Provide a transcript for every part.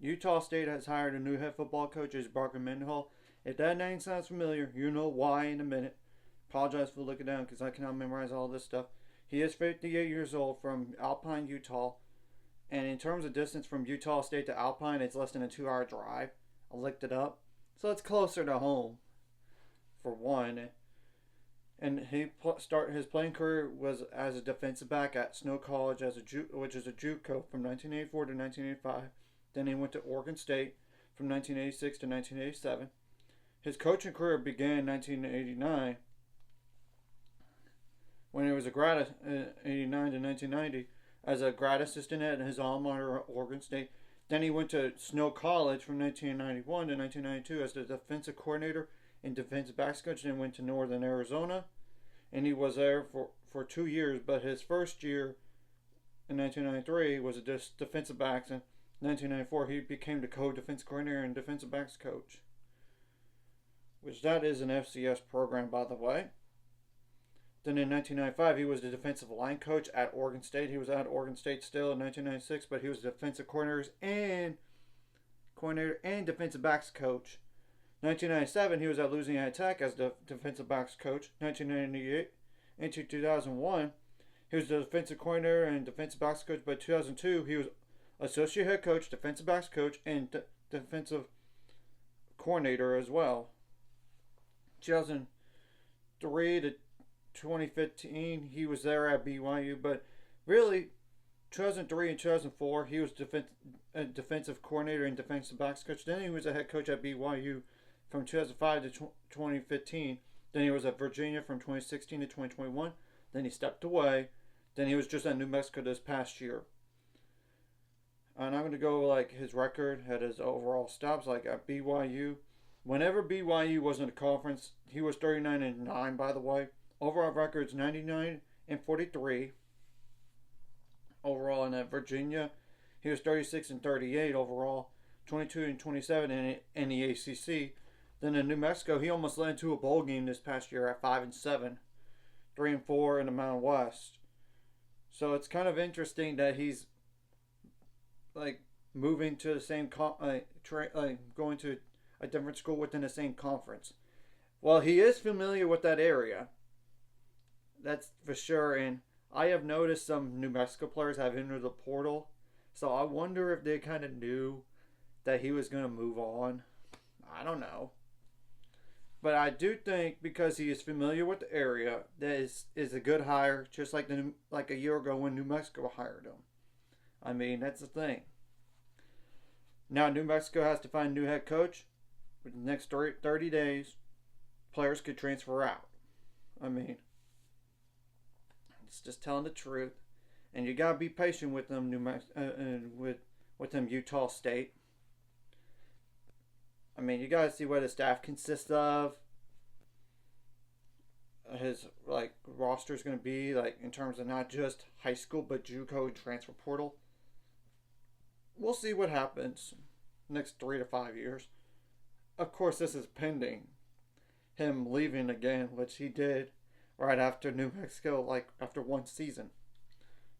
Utah State has hired a new head football coach as Bronco Mendenhall. If that name sounds familiar, you know why in a minute. Apologize for looking down because I cannot memorize all this stuff. He is 58 years old from Alpine, Utah. And in terms of distance from Utah State to Alpine, it's less than a 2-hour drive. I looked it up. So it's closer to home, for one. And his playing career was as a defensive back at Snow College, which is a JUCO, from 1984 to 1985. Then he went to Oregon State from 1986 to 1987. His coaching career began in 1989 when he was a grad 89 to 1990 as a grad assistant at his alma mater, Oregon State. Then he went to Snow College from 1991 to 1992 as the defensive coordinator and defensive backs coach. Then went to Northern Arizona, and he was there for 2 years. But his first year in 1993 was a defensive backs. In 1994, he became the co-defensive coordinator and defensive backs coach, which that is an FCS program, by the way. Then in 1995, he was the defensive line coach at Oregon State. He was at Oregon State still in 1996, but he was defensive coordinator and defensive backs coach. 1997, he was at Louisiana Tech as the defensive backs coach. 1998 into 2001, he was the defensive coordinator and defensive backs coach. By 2002, he was associate head coach, defensive backs coach, and defensive coordinator as well. 2003 to 2015, he was there at BYU, but really, 2003 and 2004, he was defensive coordinator and defensive backs coach. Then he was a head coach at BYU from 2005 to 2015. Then he was at Virginia from 2016 to 2021. Then he stepped away. Then he was just at New Mexico this past year. And I'm going to go like his record at his overall stops, like at BYU. Whenever BYU was in a conference, he was 39-9, by the way. Overall records 99-43. Overall, and at Virginia, he was 36-38 overall, 22-27 in the ACC. Then in New Mexico, he almost led into a bowl game this past year at 5-7, 3-4 in the Mountain West. So it's kind of interesting that he's like moving to the same going to a different school within the same conference. Well, he is familiar with that area. That's for sure. And I have noticed some New Mexico players have entered the portal. So I wonder if they kind of knew that he was going to move on. I don't know. But I do think because he is familiar with the area, that is a good hire, just like a year ago when New Mexico hired him. I mean, that's the thing. Now New Mexico has to find a new head coach. Within the next 30 days, players could transfer out. I mean, it's just telling the truth, and you gotta be patient with them, with them Utah State. I mean, you gotta see what his staff consists of. His roster is gonna be in terms of not just high school but JUCO and transfer portal. We'll see what happens next 3 to 5 years. Of course, this is pending him leaving again, which he did right after New Mexico, after one season.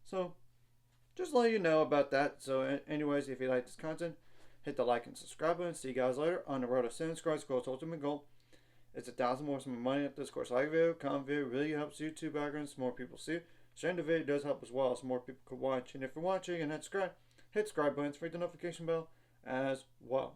So, just let you know about that. So, anyways, if you like this content, hit the like and subscribe button. See you guys later on the road to 7 subscribers. Course ultimate goal. It's 1,000 more. Some money up this course. Like video, comment video really helps YouTube algorithms. More people see it. Sharing the video does help as well, so more people could watch. And if you're watching and hit subscribe buttons, ring the notification bell as well.